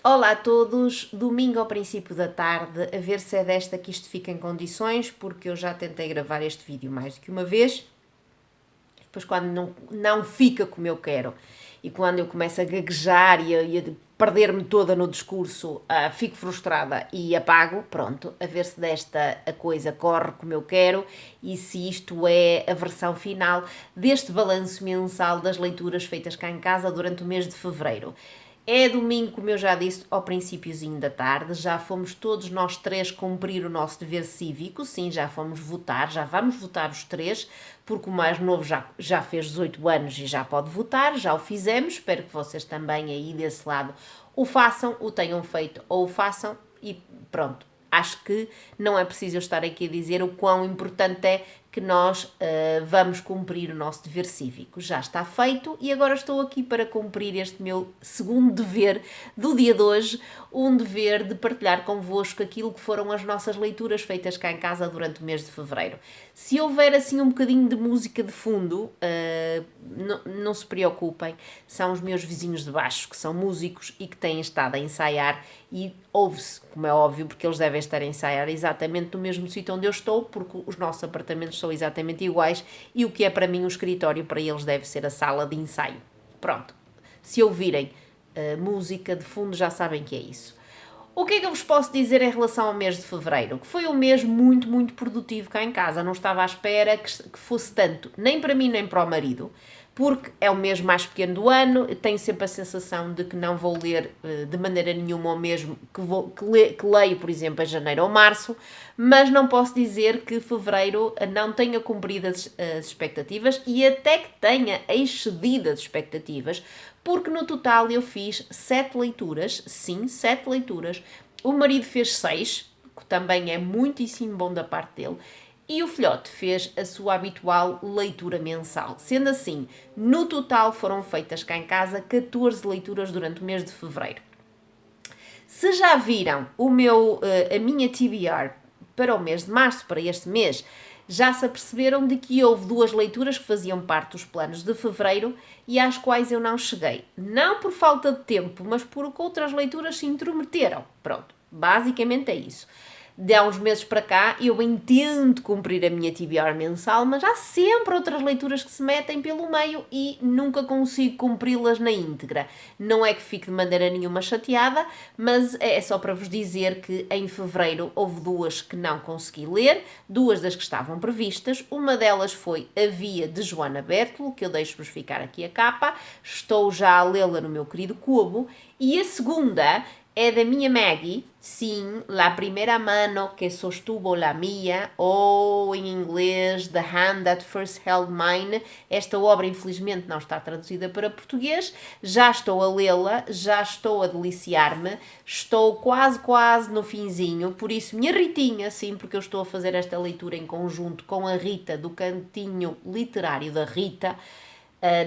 Olá a todos, domingo ao princípio da tarde, a ver se é desta que isto fica em condições, porque eu já tentei gravar este vídeo mais do que uma vez, depois quando não fica como eu quero e quando eu começo a gaguejar e a perder-me toda no discurso, fico frustrada e apago, pronto, a ver se desta a coisa corre como eu quero e se isto é a versão final deste balanço mensal das leituras feitas cá em casa durante o mês de fevereiro. É domingo, como eu já disse, ao princípiozinho da tarde, já fomos todos nós três cumprir o nosso dever cívico, sim, já fomos votar, já vamos votar os três, porque o mais novo já fez 18 anos e já pode votar, já o fizemos, espero que vocês também aí desse lado o façam, o tenham feito ou o façam e pronto. Acho que não é preciso eu estar aqui a dizer o quão importante é que nós vamos cumprir o nosso dever cívico. Já está feito e agora estou aqui para cumprir este meu segundo dever do dia de hoje, um dever de partilhar convosco aquilo que foram as nossas leituras feitas cá em casa durante o mês de fevereiro. Se houver assim um bocadinho de música de fundo, não se preocupem, são os meus vizinhos de baixo, que são músicos e que têm estado a ensaiar e ouve-se, como é óbvio, porque eles devem estar a ensaiar exatamente no mesmo sítio onde eu estou, porque os nossos apartamentos são exatamente iguais e o que é para mim um escritório, para eles deve ser a sala de ensaio. Pronto, se ouvirem música de fundo já sabem que é isso. O que é que eu vos posso dizer em relação ao mês de fevereiro? Que foi um mês muito, muito produtivo cá em casa. Não estava à espera que fosse tanto, nem para mim nem para o marido, porque é o mês mais pequeno do ano, tenho sempre a sensação de que não vou ler de maneira nenhuma o mesmo que leio, por exemplo, em janeiro ou março, mas não posso dizer que fevereiro não tenha cumprido as expectativas e até que tenha excedido as expectativas, porque no total eu fiz 7 leituras, sim, 7 leituras, o marido fez 6, que também é muitíssimo bom da parte dele, e o filhote fez a sua habitual leitura mensal. Sendo assim, no total foram feitas cá em casa 14 leituras durante o mês de fevereiro. Se já viram a minha TBR para o mês de março, para este mês, já se aperceberam de que houve 2 leituras que faziam parte dos planos de fevereiro e às quais eu não cheguei. Não por falta de tempo, mas porque outras leituras se intrometeram. Pronto, basicamente é isso. De há uns meses para cá eu intento cumprir a minha TBR mensal, mas há sempre outras leituras que se metem pelo meio e nunca consigo cumpri-las na íntegra. Não é que fique de maneira nenhuma chateada, mas é só para vos dizer que em fevereiro houve 2 que não consegui ler, 2 das que estavam previstas. Uma delas foi A Via de Joana Bertolo, que eu deixo-vos ficar aqui a capa, estou já a lê-la no meu querido Kobo, e a segunda é da minha Maggie, sim, La Primera Mano que Sostuvo la Mia, ou em inglês The Hand That First Held Mine. Esta obra infelizmente não está traduzida para português, já estou a lê-la, já estou a deliciar-me, estou quase no finzinho, por isso minha Ritinha, sim, porque eu estou a fazer esta leitura em conjunto com a Rita do Cantinho Literário da Rita.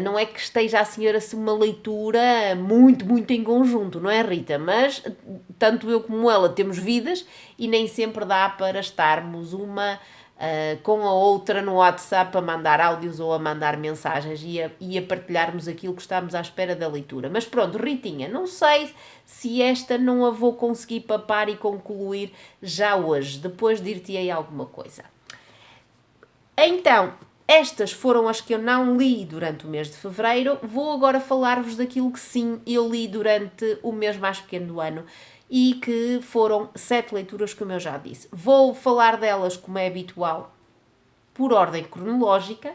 Não é que esteja a senhora assim uma leitura muito em conjunto, não é, Rita? Mas tanto eu como ela temos vidas e nem sempre dá para estarmos uma com a outra no WhatsApp a mandar áudios ou a mandar mensagens e a partilharmos aquilo que estamos à espera da leitura. Mas pronto, Ritinha, não sei se esta não a vou conseguir papar e concluir já hoje, depois dir-te-ei alguma coisa. Então, estas foram as que eu não li durante o mês de fevereiro. Vou agora falar-vos daquilo que sim eu li durante o mês mais pequeno do ano e que foram 7 leituras, como eu já disse. Vou falar delas, como é habitual, por ordem cronológica.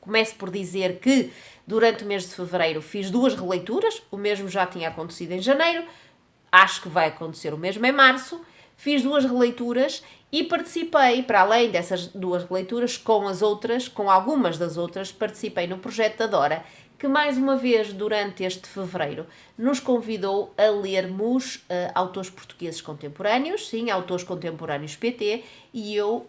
Começo por dizer que durante o mês de fevereiro fiz 2 releituras, o mesmo já tinha acontecido em janeiro, acho que vai acontecer o mesmo em março. Fiz 2 releituras e participei, para além dessas 2 releituras, com algumas das outras, participei no projeto da Dora, que mais uma vez, durante este fevereiro, nos convidou a lermos autores portugueses contemporâneos, sim, autores contemporâneos PT, e eu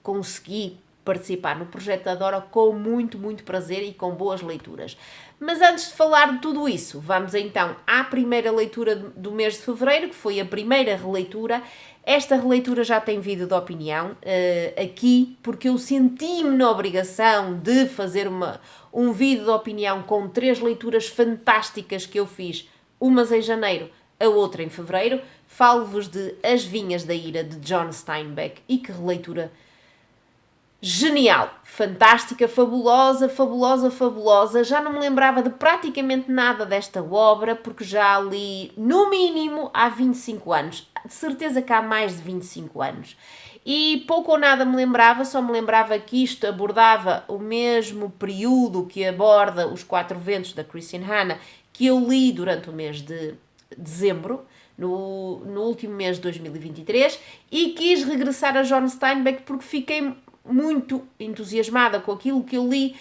consegui participar no projeto da Dora com muito prazer e com boas leituras. Mas antes de falar de tudo isso, vamos então à primeira leitura do mês de fevereiro, que foi a primeira releitura. Esta releitura já tem vídeo de opinião aqui, porque eu senti-me na obrigação de fazer um vídeo de opinião com 3 leituras fantásticas que eu fiz, umas em janeiro, a outra em fevereiro. Falo-vos de As Vinhas da Ira, de John Steinbeck, e que releitura genial, fantástica, fabulosa, fabulosa, fabulosa. Já não me lembrava de praticamente nada desta obra, porque já a li, no mínimo, há 25 anos. De certeza que há mais de 25 anos. E pouco ou nada me lembrava, só me lembrava que isto abordava o mesmo período que aborda Os Quatro Ventos, da Christine Hanna, que eu li durante o mês de dezembro, no último mês de 2023, e quis regressar a John Steinbeck porque fiquei muito entusiasmada com aquilo que eu li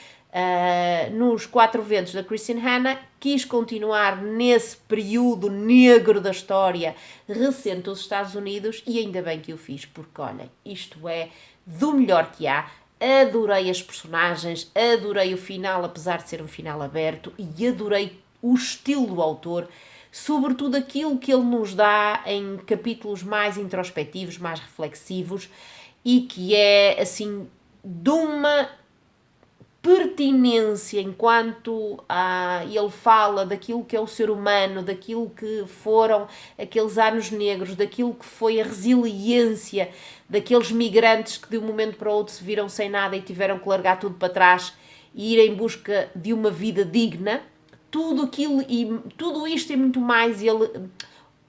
nos Quatro Ventos, da Christine Hanna. Quis continuar nesse período negro da história recente dos Estados Unidos, e ainda bem que o fiz, porque olhem, isto é do melhor que há. Adorei as personagens, adorei o final, apesar de ser um final aberto, e adorei o estilo do autor, sobretudo aquilo que ele nos dá em capítulos mais introspectivos, mais reflexivos, e que é, assim, de uma pertinência enquanto ele fala daquilo que é o ser humano, daquilo que foram aqueles anos negros, daquilo que foi a resiliência daqueles migrantes que de um momento para o outro se viram sem nada e tiveram que largar tudo para trás e ir em busca de uma vida digna. Tudo aquilo e tudo isto e muito mais,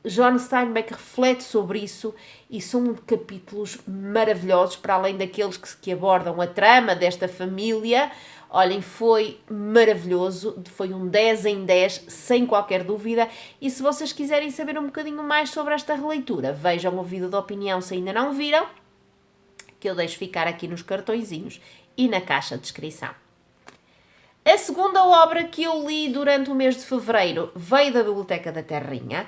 John Steinbeck reflete sobre isso, e são capítulos maravilhosos, para além daqueles que abordam a trama desta família. Olhem, foi maravilhoso, foi um 10 em 10, sem qualquer dúvida. E se vocês quiserem saber um bocadinho mais sobre esta releitura, vejam o vídeo de opinião se ainda não viram, que eu deixo ficar aqui nos cartõezinhos e na caixa de descrição. A segunda obra que eu li durante o mês de fevereiro veio da Biblioteca da Terrinha,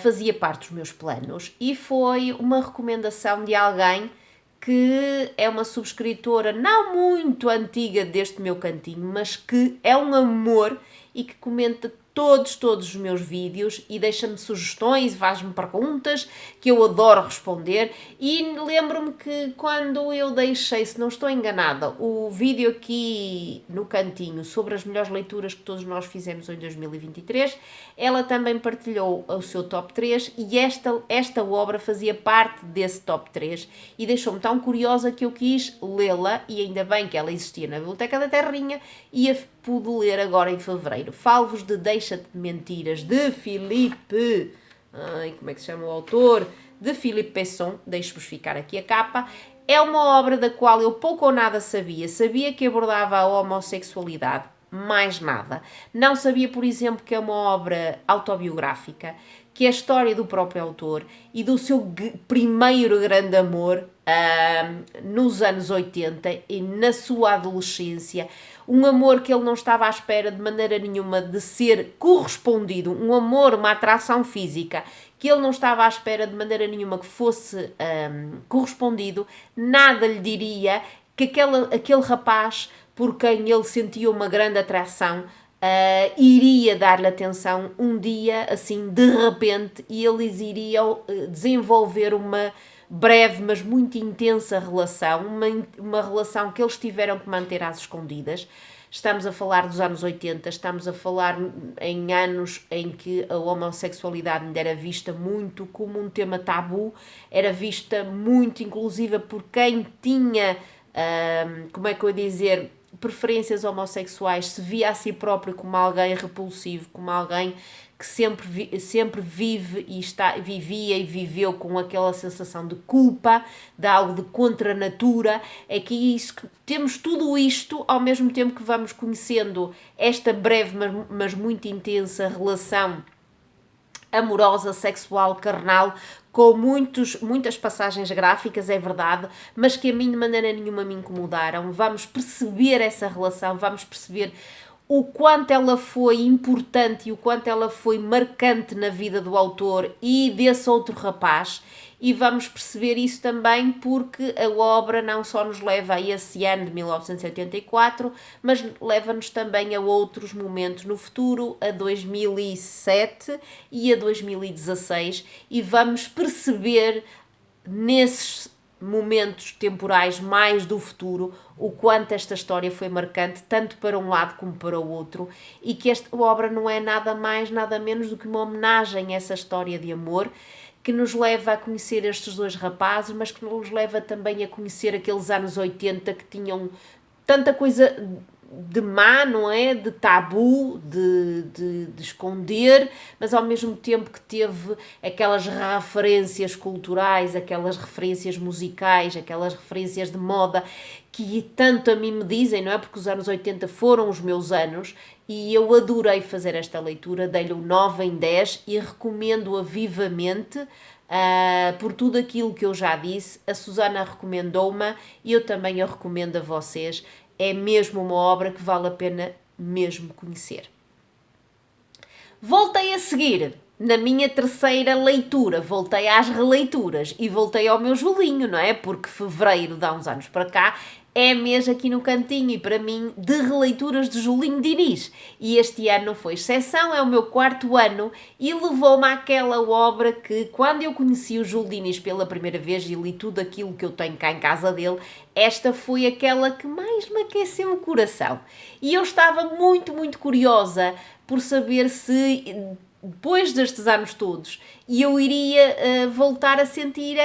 fazia parte dos meus planos, e foi uma recomendação de alguém que é uma subscritora não muito antiga deste meu cantinho, mas que é um amor e que comenta todos os meus vídeos e deixa-me sugestões, faz-me perguntas que eu adoro responder. E lembro-me que quando eu deixei, se não estou enganada, o vídeo aqui no cantinho sobre as melhores leituras que todos nós fizemos em 2023, ela também partilhou o seu top 3, e esta obra fazia parte desse top 3 e deixou-me tão curiosa que eu quis lê-la, e ainda bem que ela existia na Biblioteca da Terrinha e a pude ler agora em fevereiro. Falo-vos de Deixa-te de Mentiras, de Philippe... como é que se chama o autor? De Philippe Pesson. Deixo-vos ficar aqui a capa. É uma obra da qual eu pouco ou nada sabia. Sabia que abordava a homossexualidade, mais nada. Não sabia, por exemplo, que é uma obra autobiográfica, que é a história do próprio autor e do seu primeiro grande amor nos anos 80 e na sua adolescência. Um amor que ele não estava à espera de maneira nenhuma de ser correspondido, um amor, uma atração física, que ele não estava à espera de maneira nenhuma que fosse correspondido. Nada lhe diria que aquele rapaz por quem ele sentia uma grande atração iria dar-lhe atenção um dia, assim, de repente, e eles iriam desenvolver uma breve, mas muito intensa relação, uma relação que eles tiveram que manter às escondidas. Estamos a falar dos anos 80, estamos a falar em anos em que a homossexualidade ainda era vista muito como um tema tabu, era vista muito, inclusive, por quem tinha, como é que eu ia dizer, preferências homossexuais, se via a si próprio como alguém repulsivo, como alguém que sempre vive e vivia e viveu com aquela sensação de culpa, de algo de contra a natura. É que temos tudo isto ao mesmo tempo que vamos conhecendo esta breve, mas muito intensa relação amorosa, sexual, carnal, com muitas passagens gráficas, é verdade, mas que a mim de maneira nenhuma me incomodaram. Vamos perceber essa relação, vamos perceber o quanto ela foi importante e o quanto ela foi marcante na vida do autor e desse outro rapaz, e vamos perceber isso também porque a obra não só nos leva a esse ano de 1984, mas leva-nos também a outros momentos no futuro, a 2007 e a 2016, e vamos perceber nesses momentos temporais mais do futuro, o quanto esta história foi marcante, tanto para um lado como para o outro, e que esta obra não é nada mais, nada menos do que uma homenagem a essa história de amor, que nos leva a conhecer estes dois rapazes, mas que nos leva também a conhecer aqueles anos 80 que tinham tanta coisa de má, não é? De tabu, de esconder, mas ao mesmo tempo que teve aquelas referências culturais, aquelas referências musicais, aquelas referências de moda que tanto a mim me dizem, não é? Porque os anos 80 foram os meus anos e eu adorei fazer esta leitura, dei-lhe um 9 em 10 e recomendo-a vivamente. Por tudo aquilo que eu já disse, a Susana recomendou-me e eu também a recomendo a vocês. É mesmo uma obra que vale a pena mesmo conhecer. Voltei a seguir, na minha terceira leitura, voltei às releituras e voltei ao meu Julinho, não é? Porque fevereiro, de há uns anos para cá, é mês aqui no cantinho e para mim de releituras de Julinho Diniz. E este ano não foi exceção, é o meu 4º ano e levou-me àquela obra que quando eu conheci o Júlio Diniz pela primeira vez e li tudo aquilo que eu tenho cá em casa dele, esta foi aquela que mais me aqueceu o coração. E eu estava muito, muito curiosa por saber se depois destes anos todos eu iria voltar a sentir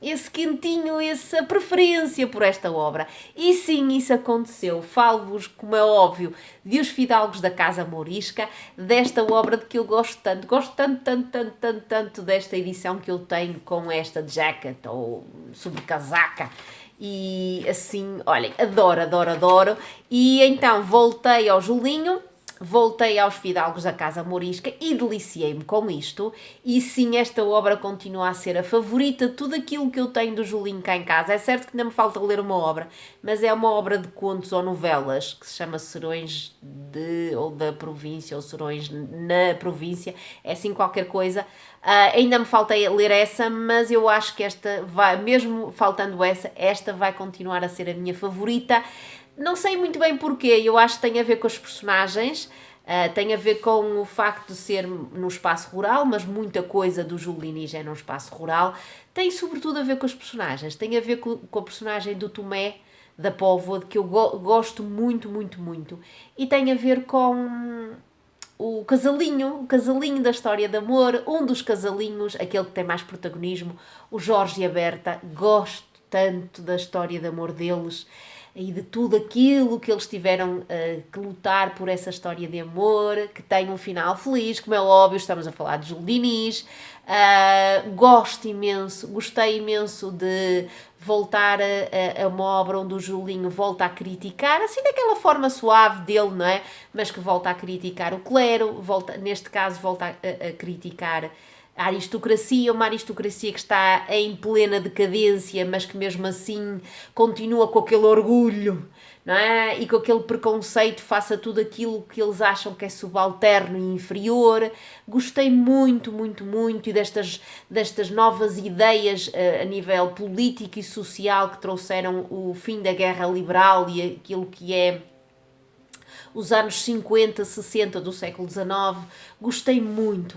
esse quentinho, essa preferência por esta obra. E sim, isso aconteceu. Falo-vos, como é óbvio, de Os Fidalgos da Casa Mourisca, desta obra de que eu gosto tanto. Gosto tanto desta edição que eu tenho com esta jacket ou sobrecasaca. E assim, olhem, adoro. E então voltei ao Julinho, voltei aos Fidalgos da Casa Mourisca e deliciei-me com isto. E sim, esta obra continua a ser a favorita de tudo aquilo que eu tenho do Julinho cá em casa. É certo que ainda me falta ler uma obra, mas é uma obra de contos ou novelas que se chama Serões ou da Província ou Serões na Província, é assim qualquer coisa. Ainda me falta ler essa, mas eu acho que esta vai, mesmo faltando esta vai continuar a ser a minha favorita. Não sei muito bem porquê, eu acho que tem a ver com os personagens, tem a ver com o facto de ser num espaço rural, mas muita coisa do Júlio Diniz é num espaço rural. Tem sobretudo a ver com os personagens, tem a ver com a personagem do Tomé, da Póvoa, que eu gosto muito. E tem a ver com o casalinho da história de amor, um dos casalinhos, aquele que tem mais protagonismo, o Jorge e a Berta. Gosto tanto da história de amor deles e de tudo aquilo que eles tiveram que lutar por essa história de amor, que tem um final feliz, como é óbvio, estamos a falar de Júlio Diniz. Gostei imenso de voltar a uma obra onde o Julinho volta a criticar, assim daquela forma suave dele, não é? Mas que volta a criticar o clero, neste caso volta a criticar a aristocracia, uma aristocracia que está em plena decadência, mas que mesmo assim continua com aquele orgulho, não é? E com aquele preconceito face a tudo aquilo que eles acham que é subalterno e inferior. Gostei muito e destas novas ideias a nível político e social que trouxeram o fim da guerra liberal e aquilo que é os anos 50, 60 do século XIX. Gostei muito.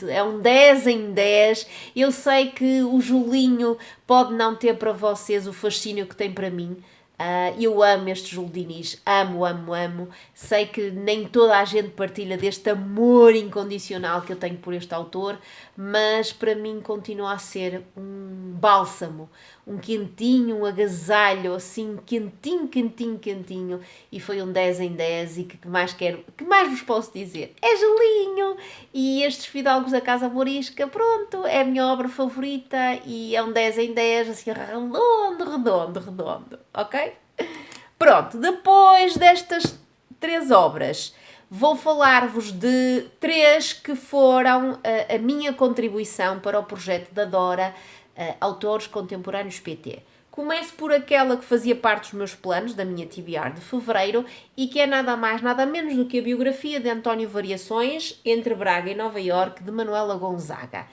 É um 10 em 10. Eu sei que o Julinho pode não ter para vocês o fascínio que tem para mim. Eu amo este Júlio Diniz, amo. Sei que nem toda a gente partilha deste amor incondicional que eu tenho por este autor, mas para mim continua a ser um bálsamo, um quentinho, um agasalho, assim, quentinho, e foi um 10 em 10, e que mais vos posso dizer? É Julinho! E estes Fidalgos da Casa Mourisca, pronto, é a minha obra favorita, e é um 10 em 10, assim, redondo, ok? Pronto, depois destas 3 obras, vou falar-vos de 3 que foram a minha contribuição para o projeto da Dora, Autores Contemporâneos PT. Começo por aquela que fazia parte dos meus planos, da minha TBR de fevereiro, e que é nada mais, nada menos do que a biografia de António Variações, Entre Braga e Nova Iorque, de Manuela Gonzaga.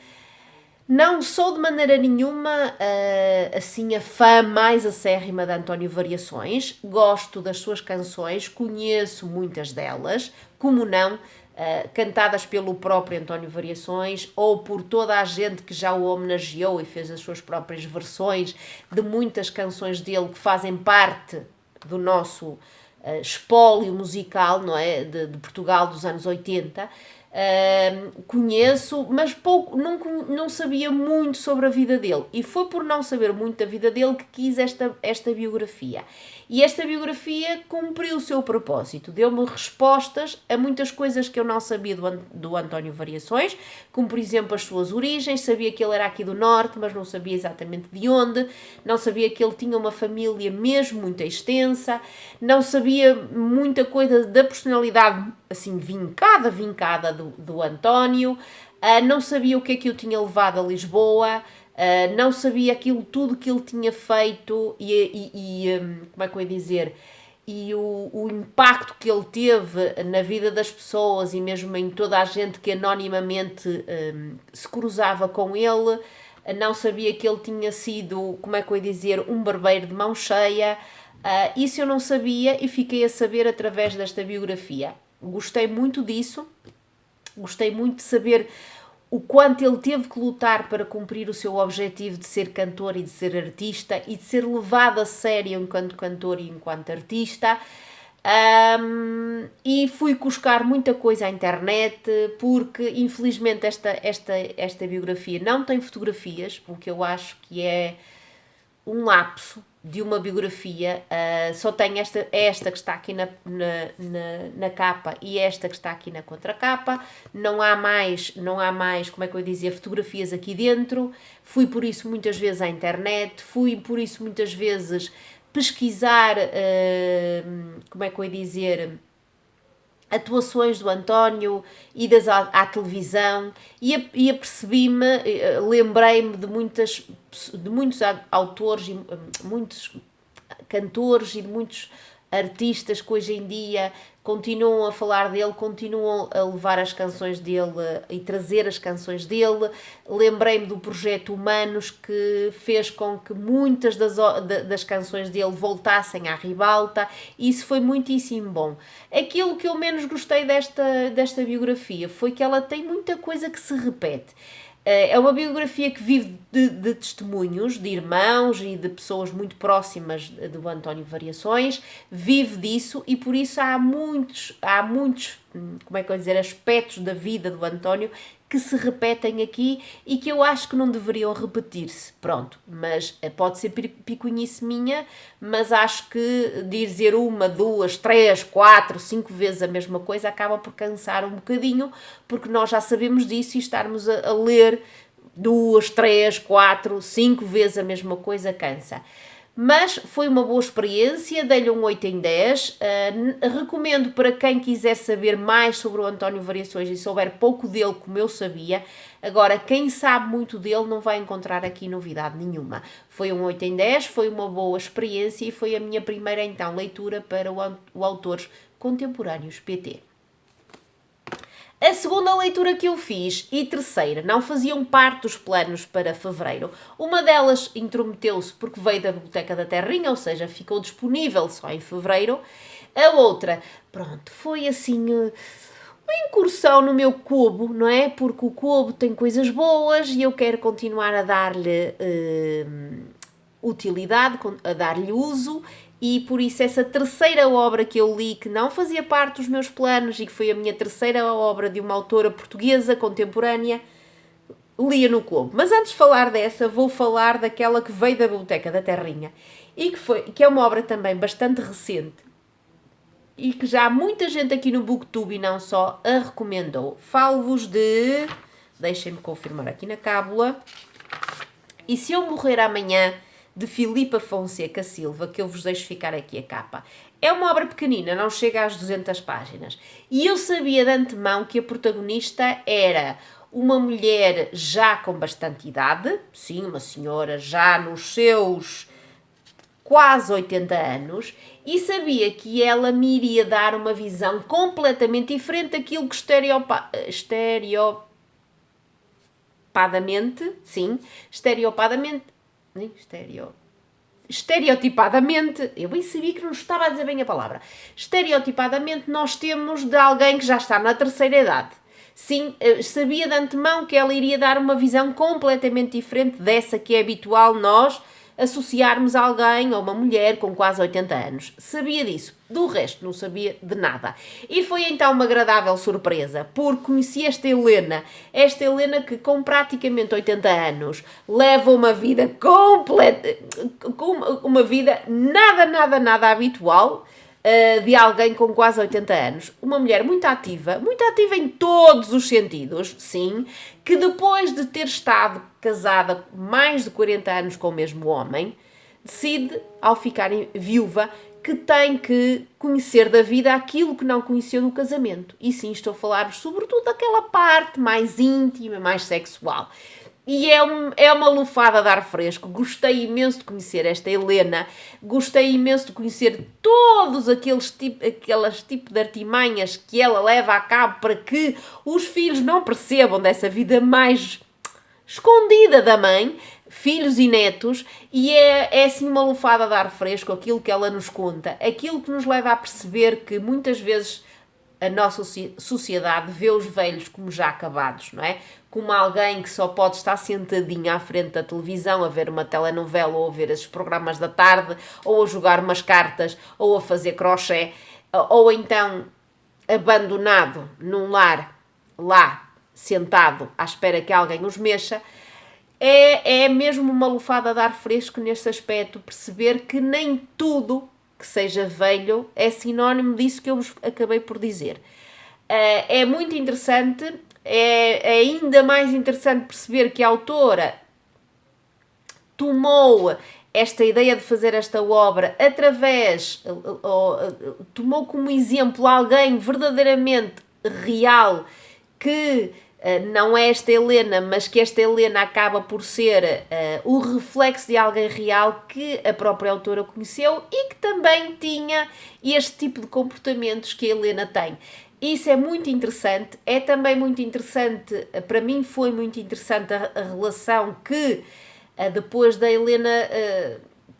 Não sou de maneira nenhuma assim a fã mais acérrima de António Variações, gosto das suas canções, conheço muitas delas, como não, cantadas pelo próprio António Variações ou por toda a gente que já o homenageou e fez as suas próprias versões de muitas canções dele que fazem parte do nosso espólio musical, não é? De Portugal dos anos 80. Conheço, mas pouco, não sabia muito sobre a vida dele, e foi por não saber muito da vida dele que quis esta biografia. E esta biografia cumpriu o seu propósito, deu-me respostas a muitas coisas que eu não sabia do António Variações, como por exemplo as suas origens. Sabia que ele era aqui do Norte, mas não sabia exatamente de onde, não sabia que ele tinha uma família mesmo muito extensa, não sabia muita coisa da personalidade assim vincada do António, não sabia o que o tinha levado a Lisboa, não sabia aquilo tudo que ele tinha feito como é que eu ia dizer, e o impacto que ele teve na vida das pessoas e mesmo em toda a gente que anonimamente se cruzava com ele. Não sabia que ele tinha sido, como é que eu ia dizer, um barbeiro de mão cheia. Isso eu não sabia e fiquei a saber através desta biografia. Gostei muito disso, gostei muito de saber o quanto ele teve que lutar para cumprir o seu objetivo de ser cantor e de ser artista e de ser levado a sério enquanto cantor e enquanto artista. E fui buscar muita coisa à internet, porque infelizmente esta biografia não tem fotografias, o que eu acho que é um lapso de uma biografia. Só tem esta que está aqui na capa e esta que está aqui na contracapa. Não há mais, como é que eu ia dizer, fotografias aqui dentro. Fui por isso muitas vezes à internet, fui por isso muitas vezes pesquisar, como é que eu ia dizer, atuações do António, idas à televisão, e apercebi-me, lembrei-me de muitos autores, muitos cantores e de muitos artistas que hoje em dia continuam a falar dele, continuam a levar as canções dele e trazer as canções dele. Lembrei-me do projeto Humanos, que fez com que muitas das canções dele voltassem à ribalta, e isso foi muitíssimo bom. Aquilo que eu menos gostei desta biografia foi que ela tem muita coisa que se repete. É uma biografia que vive de testemunhos, de irmãos e de pessoas muito próximas do António Variações, vive disso, e por isso há muitos, como é que eu vou dizer, aspectos da vida do António que se repetem aqui e que eu acho que não deveriam repetir-se. Pronto, mas pode ser picuinhice minha, mas acho que dizer 1, 2, 3, 4, 5 vezes a mesma coisa acaba por cansar um bocadinho, porque nós já sabemos disso, e estarmos a ler 2, 3, 4, 5 vezes a mesma coisa cansa. Mas foi uma boa experiência, dei-lhe um 8 em 10. Recomendo para quem quiser saber mais sobre o António Variações e souber pouco dele como eu sabia. Agora, quem sabe muito dele não vai encontrar aqui novidade nenhuma. Foi um 8 em 10, foi uma boa experiência e foi a minha primeira então leitura para o Autores Contemporâneos PT. A segunda leitura que eu fiz e terceira não faziam parte dos planos para fevereiro. Uma delas intrometeu-se porque veio da Biblioteca da Terrinha, ou seja, ficou disponível só em fevereiro. A outra, pronto, foi assim uma incursão no meu Kobo, não é? Porque o Kobo tem coisas boas e eu quero continuar a dar-lhe utilidade, a dar-lhe uso. E por isso essa terceira obra que eu li, que não fazia parte dos meus planos e que foi a minha terceira obra de uma autora portuguesa contemporânea, lia no Kobo. Mas antes de falar dessa, vou falar daquela que veio da Biblioteca da Terrinha e que é uma obra também bastante recente e que já muita gente aqui no Booktube e não só a recomendou. Falo-vos de... Deixem-me confirmar aqui na cábula. E se eu morrer amanhã, de Filipa Fonseca Silva, que eu vos deixo ficar aqui a capa. É uma obra pequenina, não chega às 200 páginas. E eu sabia de antemão que a protagonista era uma mulher já com bastante idade, sim, uma senhora já nos seus quase 80 anos, e sabia que ela me iria dar uma visão completamente diferente daquilo que estereotipadamente, estereotipadamente, eu bem sabia que não estava a dizer bem a palavra, estereotipadamente nós temos de alguém que já está na terceira idade. Sim, sabia de antemão que ela iria dar uma visão completamente diferente dessa que é habitual nós associarmos a alguém, a uma mulher com quase 80 anos. Sabia disso. Do resto, não sabia de nada. E foi então uma agradável surpresa, porque conheci esta Helena que com praticamente 80 anos leva uma vida completa, uma vida nada habitual, de alguém com quase 80 anos. Uma mulher muito ativa em todos os sentidos, sim, que depois de ter estado casada mais de 40 anos com o mesmo homem, decide, ao ficar viúva, que tem que conhecer da vida aquilo que não conheceu no casamento. E sim, estou a falar sobretudo daquela parte mais íntima, mais sexual. E é uma lufada de ar fresco. Gostei imenso de conhecer esta Helena, gostei imenso de conhecer todos aqueles tipos de artimanhas que ela leva a cabo para que os filhos não percebam dessa vida mais escondida da mãe, filhos e netos, e é assim uma lufada de ar fresco aquilo que ela nos conta, aquilo que nos leva a perceber que muitas vezes a nossa sociedade vê os velhos como já acabados, não é? Como alguém que só pode estar sentadinho à frente da televisão a ver uma telenovela ou a ver esses programas da tarde, ou a jogar umas cartas, ou a fazer crochê, ou então abandonado num lar, lá, sentado, à espera que alguém os mexa. É mesmo uma lufada de ar fresco neste aspecto, perceber que nem tudo que seja velho é sinónimo disso que eu vos acabei por dizer. É muito interessante, é ainda mais interessante perceber que a autora tomou esta ideia de fazer esta obra tomou como exemplo alguém verdadeiramente real que não é esta Helena, mas que esta Helena acaba por ser o reflexo de alguém real que a própria autora conheceu e que também tinha este tipo de comportamentos que a Helena tem. Isso é muito interessante, é também muito interessante, para mim foi muito interessante a relação que, depois da Helena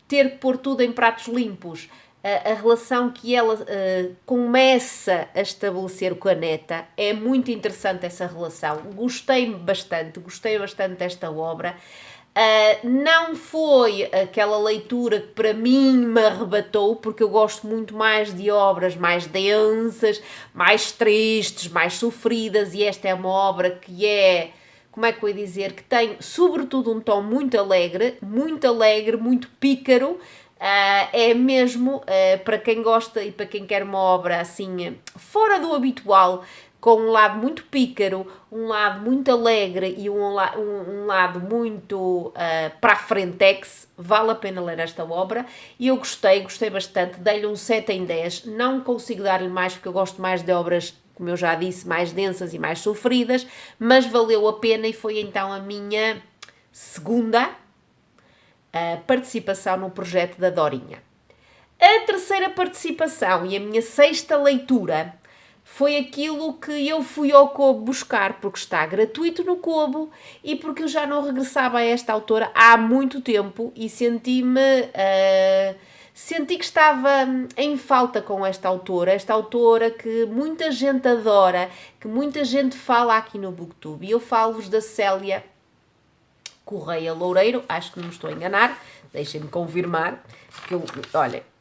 ter que pôr tudo em pratos limpos, a relação que ela começa a estabelecer com a neta, é muito interessante essa relação. Gostei bastante desta obra. Não foi aquela leitura que para mim me arrebatou, porque eu gosto muito mais de obras mais densas, mais tristes, mais sofridas, e esta é uma obra que é, como é que eu ia dizer, que tem sobretudo um tom muito alegre, muito pícaro. É mesmo, para quem gosta e para quem quer uma obra assim, fora do habitual, com um lado muito pícaro, um lado muito alegre e um lado muito para a frentex, vale a pena ler esta obra. E eu gostei bastante, dei-lhe um 7 em 10, não consigo dar-lhe mais porque eu gosto mais de obras, como eu já disse, mais densas e mais sofridas, mas valeu a pena e foi então a minha segunda participação no projeto da Dorinha. A terceira participação e a minha sexta leitura foi aquilo que eu fui ao Kobo buscar, porque está gratuito no Kobo e porque eu já não regressava a esta autora há muito tempo e senti que estava em falta com esta autora que muita gente adora, que muita gente fala aqui no Booktube, e eu falo-vos da Célia Correia Loureiro, acho que não me estou a enganar, deixem-me confirmar, porque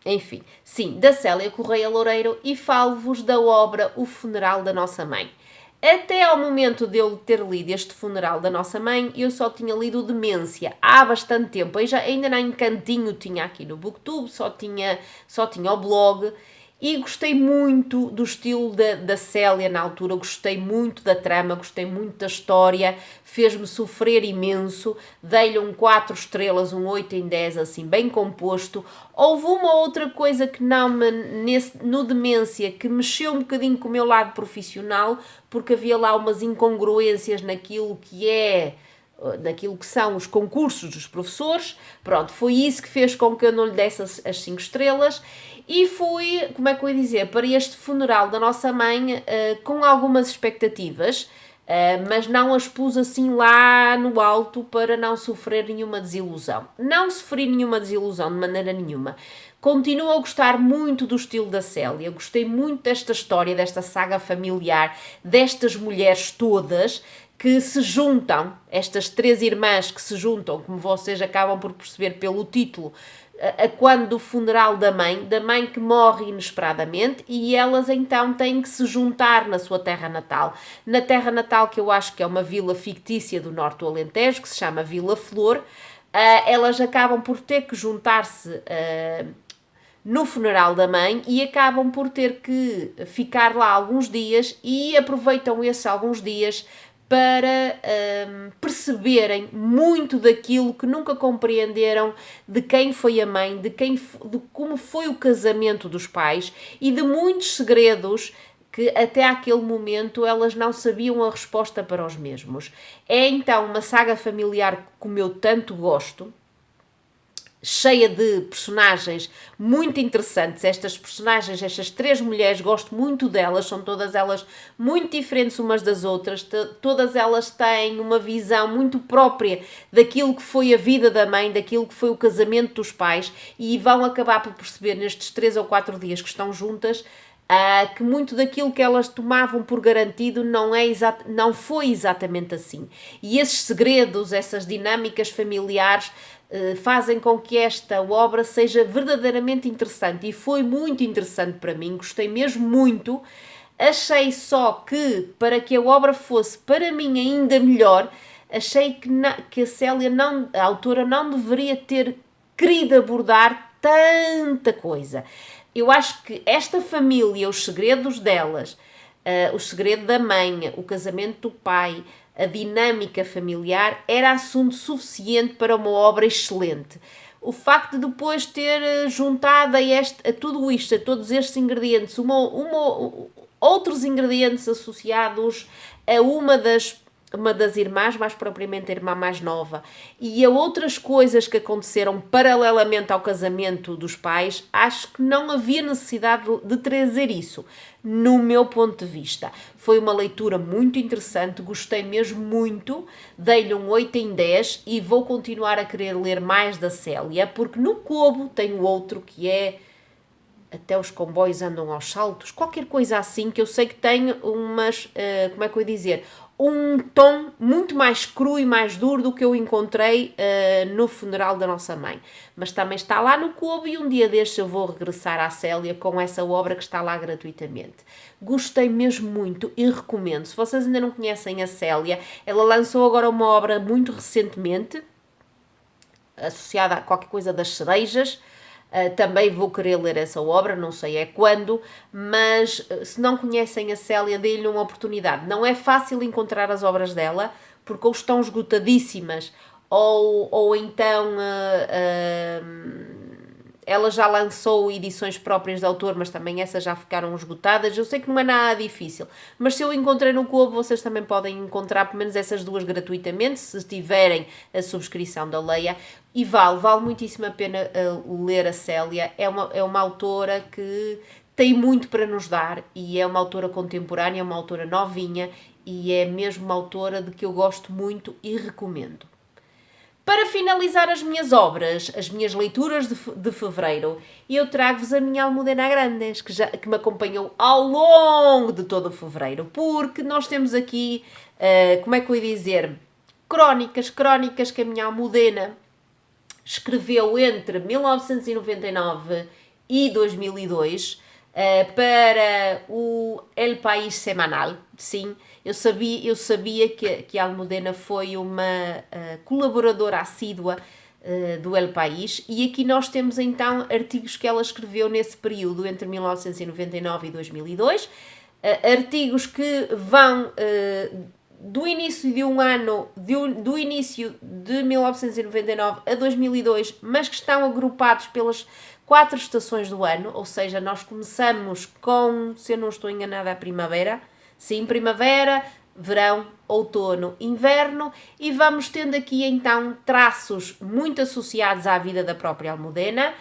enfim, sim, da Célia Correia Loureiro, e falo-vos da obra O Funeral da Nossa Mãe. Até ao momento de eu ter lido este Funeral da Nossa Mãe, eu só tinha lido Demência há bastante tempo, ainda nem cantinho tinha aqui no Booktube, só tinha o blog. E gostei muito do estilo da Célia na altura, gostei muito da trama, gostei muito da história, fez-me sofrer imenso, dei-lhe um 4 estrelas, um 8 em 10, assim, bem composto. Houve uma outra coisa que no Demência, que mexeu um bocadinho com o meu lado profissional, porque havia lá umas incongruências naquilo que são os concursos dos professores. Pronto, foi isso que fez com que eu não lhe desse as 5 estrelas. E fui, como é que eu ia dizer, para este Funeral da Nossa Mãe com algumas expectativas. mas não as pus assim lá no alto para não sofrer nenhuma desilusão. Não sofri nenhuma desilusão de maneira nenhuma. Continuo a gostar muito do estilo da Célia, gostei muito desta história, desta saga familiar, destas mulheres todas que se juntam, estas três irmãs que se juntam, como vocês acabam por perceber pelo título, a quando do funeral da mãe que morre inesperadamente, e elas então têm que se juntar na sua terra natal. Na terra natal, que eu acho que é uma vila fictícia do norte do Alentejo, que se chama Vila Flor, elas acabam por ter que juntar-se no funeral da mãe e acabam por ter que ficar lá alguns dias e aproveitam esses alguns dias para perceberem muito daquilo que nunca compreenderam de quem foi a mãe, de como foi o casamento dos pais e de muitos segredos que até aquele momento elas não sabiam a resposta para os mesmos. É então uma saga familiar como eu tanto gosto, cheia de personagens muito interessantes. Estas personagens, estas três mulheres, gosto muito delas, são todas elas muito diferentes umas das outras, todas elas têm uma visão muito própria daquilo que foi a vida da mãe, daquilo que foi o casamento dos pais, e vão acabar por perceber nestes 3 ou 4 dias que estão juntas que muito daquilo que elas tomavam por garantido não foi exatamente assim. E esses segredos, essas dinâmicas familiares fazem com que esta obra seja verdadeiramente interessante, e foi muito interessante para mim, gostei mesmo muito. Achei só que, para que a obra fosse para mim ainda melhor, achei que a Célia, a autora, não deveria ter querido abordar tanta coisa. Eu acho que esta família, os segredos delas, o segredo da mãe, o casamento do pai, a dinâmica familiar, era assunto suficiente para uma obra excelente. O facto de depois ter juntado a tudo isto, a todos estes ingredientes, outros ingredientes associados a uma das irmãs, mais propriamente a irmã mais nova, e a outras coisas que aconteceram paralelamente ao casamento dos pais, acho que não havia necessidade de trazer isso, no meu ponto de vista. Foi uma leitura muito interessante, gostei mesmo muito, dei-lhe um 8 em 10 e vou continuar a querer ler mais da Célia, porque no Kobo tenho outro que é Até os Comboios Andam aos Saltos, qualquer coisa assim, que eu sei que tem umas, como é que eu ia dizer, um tom muito mais cru e mais duro do que eu encontrei no funeral da nossa mãe. Mas também está lá no Kobo e um dia destes eu vou regressar à Célia com essa obra que está lá gratuitamente. Gostei mesmo muito e recomendo. Se vocês ainda não conhecem a Célia, ela lançou agora uma obra muito recentemente, associada a qualquer coisa das cerejas. Também vou querer ler essa obra, não sei é quando, mas se não conhecem a Célia, deem-lhe uma oportunidade. Não é fácil encontrar as obras dela, porque ou estão esgotadíssimas, ou então ela já lançou edições próprias de autor, mas também essas já ficaram esgotadas. Eu sei que não é nada difícil, mas se eu encontrei no Kobo, vocês também podem encontrar pelo menos essas duas gratuitamente, se tiverem a subscrição da Leia. E vale muitíssimo a pena ler a Célia. É uma autora que tem muito para nos dar, e é uma autora contemporânea, é uma autora novinha, e é mesmo uma autora de que eu gosto muito e recomendo. Para finalizar as minhas obras, as minhas leituras de fevereiro, eu trago-vos a minha Almudena Grandes, que me acompanhou ao longo de todo o fevereiro, porque nós temos aqui, como é que eu ia dizer, crónicas que a minha Almudena escreveu entre 1999 e 2002 para o El País Semanal. Sim, eu sabia que a Almudena foi uma colaboradora assídua do El País, e aqui nós temos então artigos que ela escreveu nesse período entre 1999 e 2002, artigos que vão do início de um ano, do início de 1999 a 2002, mas que estão agrupados pelas 4 estações do ano, ou seja, nós começamos com, se eu não estou enganada, a primavera, sim, primavera, verão, outono, inverno, e vamos tendo aqui então traços muito associados à vida da própria Almudena,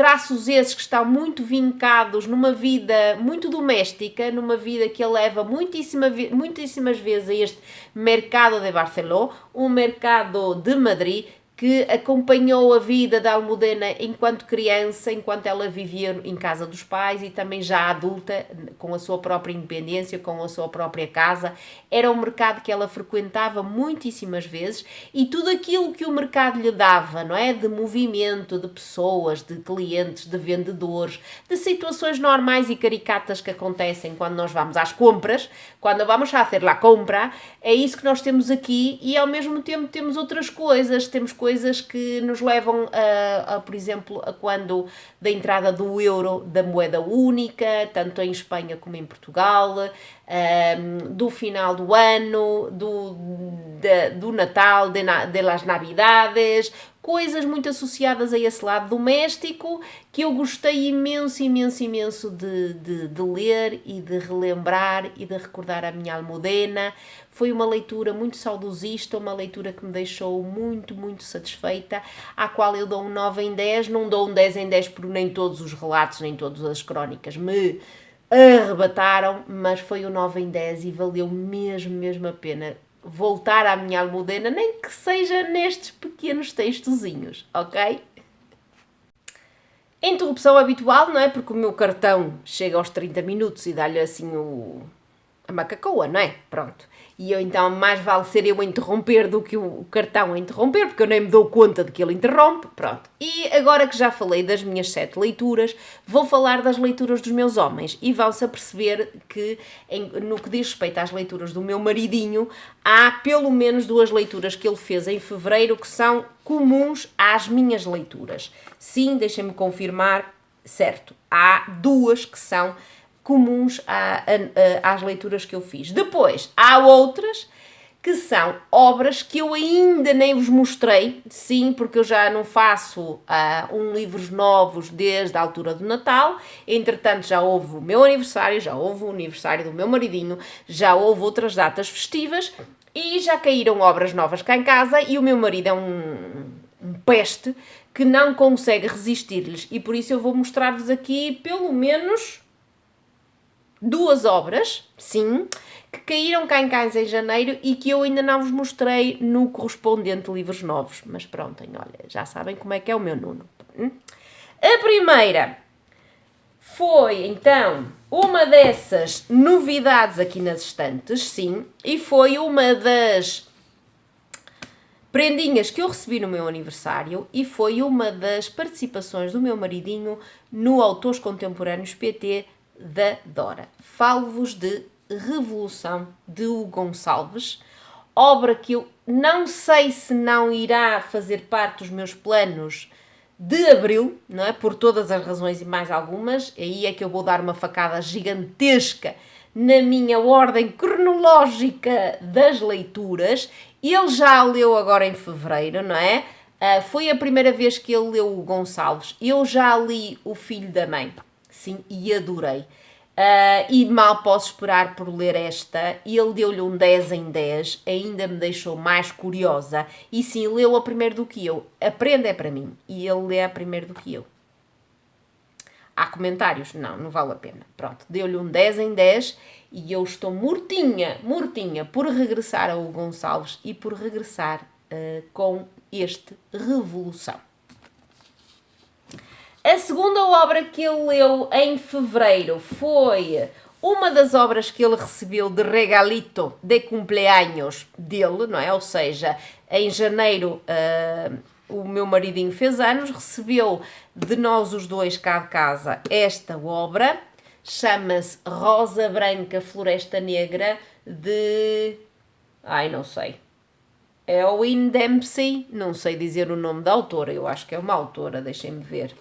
traços esses que estão muito vincados numa vida muito doméstica, numa vida que ele leva muitíssimas vezes a este mercado de Barcelona, um mercado de Madrid, que acompanhou a vida da Almudena enquanto criança, enquanto ela vivia em casa dos pais e também já adulta, com a sua própria independência, com a sua própria casa. Era um mercado que ela frequentava muitíssimas vezes e tudo aquilo que o mercado lhe dava, não é? De movimento, de pessoas, de clientes, de vendedores, de situações normais e caricatas que acontecem quando nós vamos às compras, quando vamos a fazer a compra, é isso que nós temos aqui e ao mesmo tempo temos outras coisas, temos coisas que nos levam por exemplo, a quando da entrada do euro, da moeda única, tanto em Espanha como em Portugal, do final do ano, do Natal, de las Navidades, coisas muito associadas a esse lado doméstico que eu gostei imenso de ler e de relembrar e de recordar a minha Almudena. Foi uma leitura muito saudosista, uma leitura que me deixou muito satisfeita, à qual eu dou um 9 em 10, não dou um 10 em 10 porque nem todos os relatos, nem todas as crónicas me arrebataram, mas foi um 9 em 10 e valeu mesmo a pena voltar à minha Almudena, nem que seja nestes pequenos textozinhos, ok? A interrupção habitual, não é? Porque o meu cartão chega aos 30 minutos e dá-lhe assim a macacoa, não é? Pronto. E eu então, mais vale ser eu a interromper do que o cartão a interromper, porque eu nem me dou conta de que ele interrompe, pronto. E agora que já falei das minhas 7 leituras, vou falar das leituras dos meus homens e vão-se a perceber que, no que diz respeito às leituras do meu maridinho, há pelo menos 2 leituras que ele fez em fevereiro que são comuns às minhas leituras. Sim, deixem-me confirmar, certo, há 2 que são comuns às leituras que eu fiz. Depois, há outras que são obras que eu ainda nem vos mostrei, sim, porque eu já não faço livros novos desde a altura do Natal. Entretanto, já houve o meu aniversário, já houve o aniversário do meu maridinho, já houve outras datas festivas e já caíram obras novas cá em casa e o meu marido é um peste que não consegue resistir-lhes e por isso eu vou mostrar-vos aqui pelo menos 2 obras, sim, que caíram cá em casa em janeiro e que eu ainda não vos mostrei no correspondente Livros Novos. Mas pronto, olha, já sabem como é que é o meu Nuno. A primeira foi, então, uma dessas novidades aqui nas estantes, sim, e foi uma das prendinhas que eu recebi no meu aniversário e foi uma das participações do meu maridinho no Autores Contemporâneos PT da Dora. Falo-vos de Revolução, de Hugo Gonçalves, obra que eu não sei se não irá fazer parte dos meus planos de abril, não é? Por todas as razões e mais algumas, aí é que eu vou dar uma facada gigantesca na minha ordem cronológica das leituras. Ele já leu agora em fevereiro, não é? Foi a primeira vez que ele leu o Gonçalves. Eu já li O Filho da Mãe. Sim, e adorei. E mal posso esperar por ler esta. Ele deu-lhe um 10 em 10, ainda me deixou mais curiosa. E sim, leu-a primeiro do que eu. Aprende é para mim. E ele lê-a primeiro do que eu. Há comentários? Não vale a pena. Pronto, deu-lhe um 10 em 10 e eu estou mortinha por regressar ao Gonçalves e por regressar com este Revolução. A segunda obra que ele leu em fevereiro foi uma das obras que ele recebeu de regalito de cumpleaños dele, não é? Ou seja, em janeiro o meu maridinho fez anos, recebeu de nós os dois cá de casa esta obra, chama-se Rosa Branca Floresta Negra de... não sei. Eowyn Dempsey, não sei dizer o nome da autora, eu acho que é uma autora, deixem-me ver.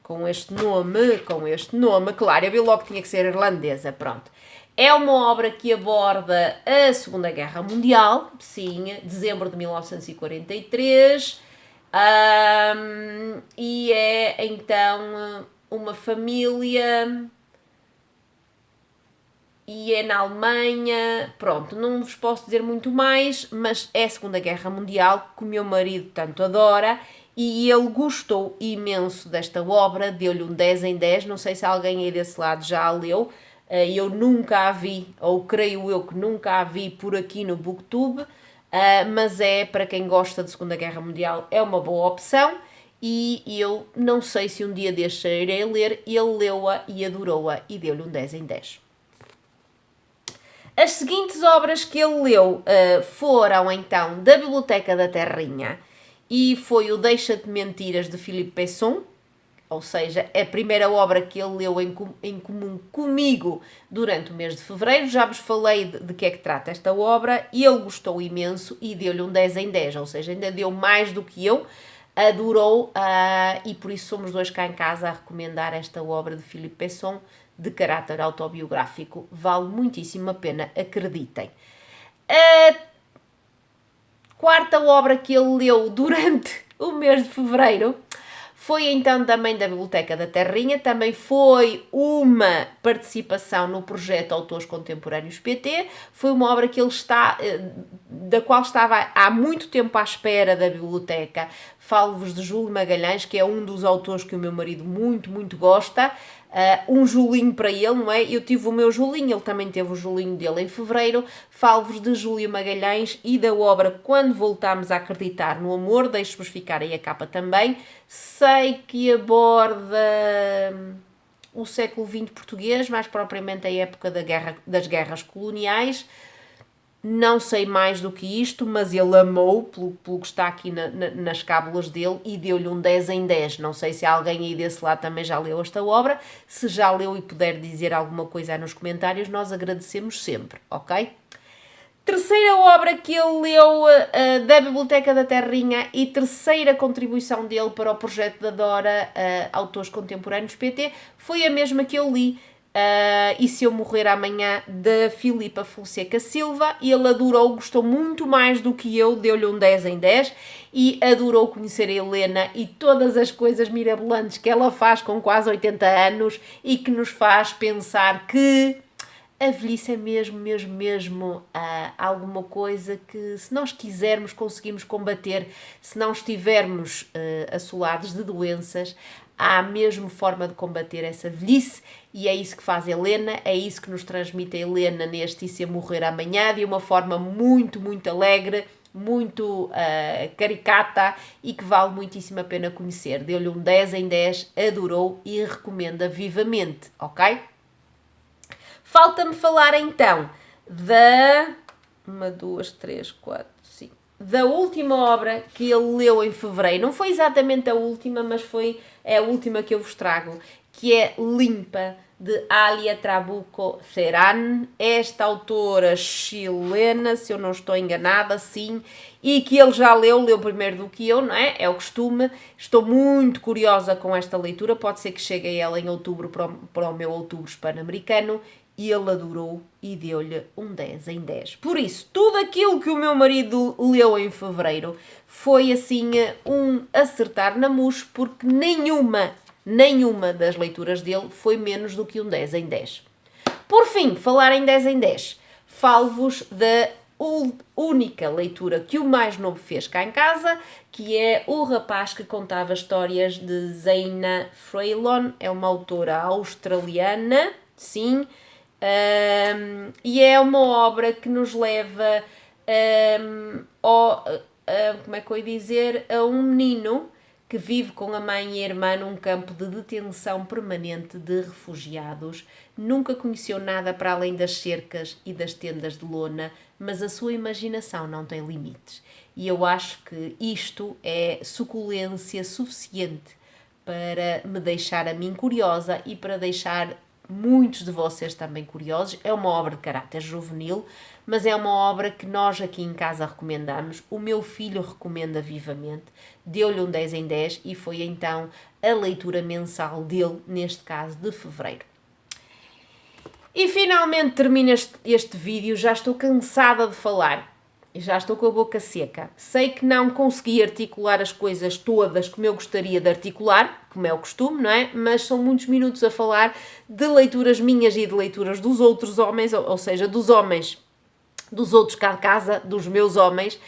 Com este nome, claro, eu vi logo que tinha que ser irlandesa, pronto. É uma obra que aborda a Segunda Guerra Mundial, sim, dezembro de 1943, e é então uma família, e é na Alemanha, pronto, não vos posso dizer muito mais, mas é a Segunda Guerra Mundial, que o meu marido tanto adora, e ele gostou imenso desta obra, deu-lhe um 10 em 10, não sei se alguém aí desse lado já a leu, eu nunca a vi, ou creio eu que nunca a vi por aqui no BookTube, mas é, para quem gosta de Segunda Guerra Mundial, é uma boa opção, e eu não sei se um dia destes irei ler, ele leu-a e adorou-a e deu-lhe um 10 em 10. As seguintes obras que ele leu foram então da Biblioteca da Terrinha, e foi o Deixa de Mentiras de Philippe Pesson, ou seja, a primeira obra que ele leu em comum comigo durante o mês de fevereiro. Já vos falei de que é que trata esta obra, e ele gostou imenso e deu-lhe um 10 em 10, ou seja, ainda deu mais do que eu, adorou, e por isso somos dois cá em casa a recomendar esta obra de Philippe Pesson, de caráter autobiográfico. Vale muitíssimo a pena, acreditem. A quarta obra que ele leu durante o mês de fevereiro foi então também da Biblioteca da Terrinha, também foi uma participação no projeto Autores Contemporâneos PT, foi uma obra que ele da qual estava há muito tempo à espera da biblioteca. Falo-vos de Júlio Magalhães, que é um dos autores que o meu marido muito gosta. Um Julinho para ele, não é? Eu tive o meu Julinho, ele também teve o Julinho dele em fevereiro. Falo-vos de Júlio Magalhães e da obra Quando Voltamos a Acreditar no Amor. Deixo-vos ficar aí a capa também. Sei que aborda o século XX português, mais propriamente a época das guerras coloniais. Não sei mais do que isto, mas ele amou, pelo que está aqui nas cábulas dele, e deu-lhe um 10 em 10. Não sei se alguém aí desse lado também já leu esta obra. Se já leu e puder dizer alguma coisa aí nos comentários, nós agradecemos sempre, ok? Terceira obra que ele leu da Biblioteca da Terrinha e terceira contribuição dele para o projeto da Dora, Autores Contemporâneos PT, foi a mesma que eu li, E Se Eu Morrer Amanhã, da Filipa Fonseca Silva. Ele adorou, gostou muito mais do que eu, deu-lhe um 10 em 10 e adorou conhecer a Helena e todas as coisas mirabolantes que ela faz com quase 80 anos e que nos faz pensar que a velhice é mesmo alguma coisa que, se nós quisermos, conseguimos combater. Se não estivermos assolados de doenças, há a mesma forma de combater essa velhice, e é isso que faz a Helena, é isso que nos transmite a Helena neste E Se Eu Morrer Amanhã, de uma forma muito alegre, muito caricata, e que vale muitíssimo a pena conhecer. Deu-lhe um 10 em 10, adorou e recomenda vivamente, ok? Falta-me falar então da última obra que ele leu em fevereiro. Não foi exatamente a última, mas é a última que eu vos trago, que é Limpa, de Alia Trabuco Ceran, esta autora chilena, se eu não estou enganada, sim, e que ele já leu primeiro do que eu, não é? É o costume. Estou muito curiosa com esta leitura, pode ser que chegue a ela em outubro, para o meu outubro hispano-americano, e ele adorou e deu-lhe um 10 em 10. Por isso, tudo aquilo que o meu marido leu em fevereiro foi assim um acertar na mousse, porque nenhuma das leituras dele foi menos do que um 10 em 10. Por fim, falar em 10 em 10, falo-vos da única leitura que o mais novo fez cá em casa, que é O Rapaz que Contava Histórias, de Zeina Freylon. É uma autora australiana, sim, e é uma obra que nos leva como é que eu ia dizer, a um menino que vive com a mãe e a irmã num campo de detenção permanente de refugiados. Nunca conheceu nada para além das cercas e das tendas de lona, mas a sua imaginação não tem limites. E eu acho que isto é suculência suficiente para me deixar a mim curiosa e para deixar muitos de vocês também curiosos. É uma obra de caráter juvenil, mas é uma obra que nós aqui em casa recomendamos. O meu filho recomenda vivamente, deu-lhe um 10 em 10 e foi então a leitura mensal dele, neste caso de fevereiro. E finalmente termina este vídeo. Já estou cansada de falar e já estou com a boca seca. Sei que não consegui articular as coisas todas como eu gostaria de articular, como é o costume, não é? Mas são muitos minutos a falar de leituras minhas e de leituras dos outros homens, ou seja, dos homens dos outros cá de casa, dos meus homens,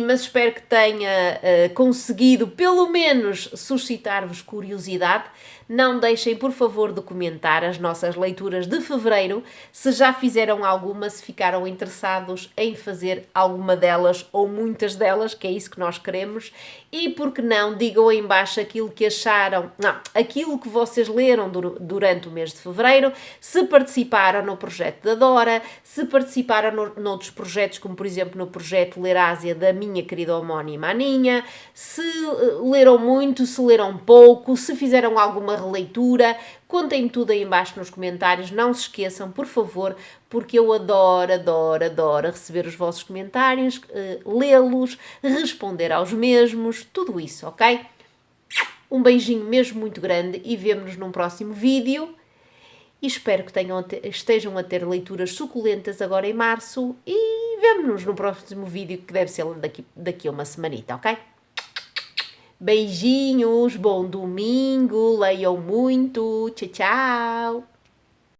mas espero que tenha conseguido pelo menos suscitar-vos curiosidade. Não deixem, por favor, de comentar as nossas leituras de fevereiro, se já fizeram alguma, se ficaram interessados em fazer alguma delas ou muitas delas, que é isso que nós queremos, e porque não, digam aí em baixo aquilo que acharam, aquilo que vocês leram durante o mês de fevereiro, se participaram no projeto da Dora, se participaram noutros projetos, como por exemplo no projeto Ler Ásia da minha querida homónima Aninha, se leram muito, se leram pouco, se fizeram alguma releitura, contem-me tudo aí embaixo nos comentários, não se esqueçam, por favor, porque eu adoro receber os vossos comentários, lê-los, responder aos mesmos, tudo isso, ok? Um beijinho mesmo muito grande e vemo-nos num próximo vídeo. E espero que estejam a ter leituras suculentas agora em março e vemo-nos no próximo vídeo, que deve ser daqui a uma semanita, ok? Beijinhos, bom domingo, leiam muito, tchau, tchau!